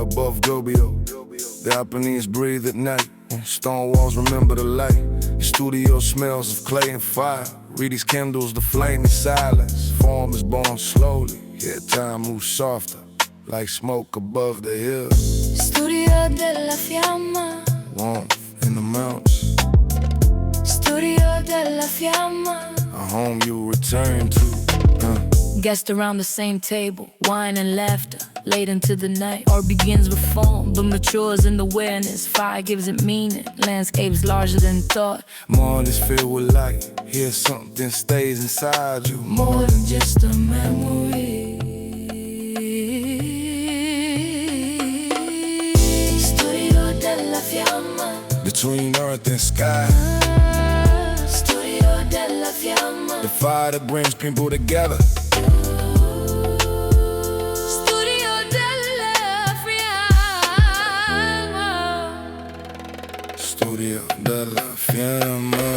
above Gubbio. The Japanese breathe at night. Stone walls remember the light. The studio smells of clay and fire. Read these candles, the flame in silence. Form is born slowly, yet time moves softer, like smoke above the hills. Studio della Fiamma. Warmth in the mountains. Studio della Fiamma. A home you return to. Guests around the same table, wine and laughter, late into the night. Art begins with form, but matures in awareness. Fire gives it meaning, landscapes larger than thought. More is filled with light, here something stays inside you. More than just a memory. Studio della Fiamma. Between earth and sky, Studio della Fiamma. the fire that brings people together. Studio della Fiamma. Studio della Fiamma.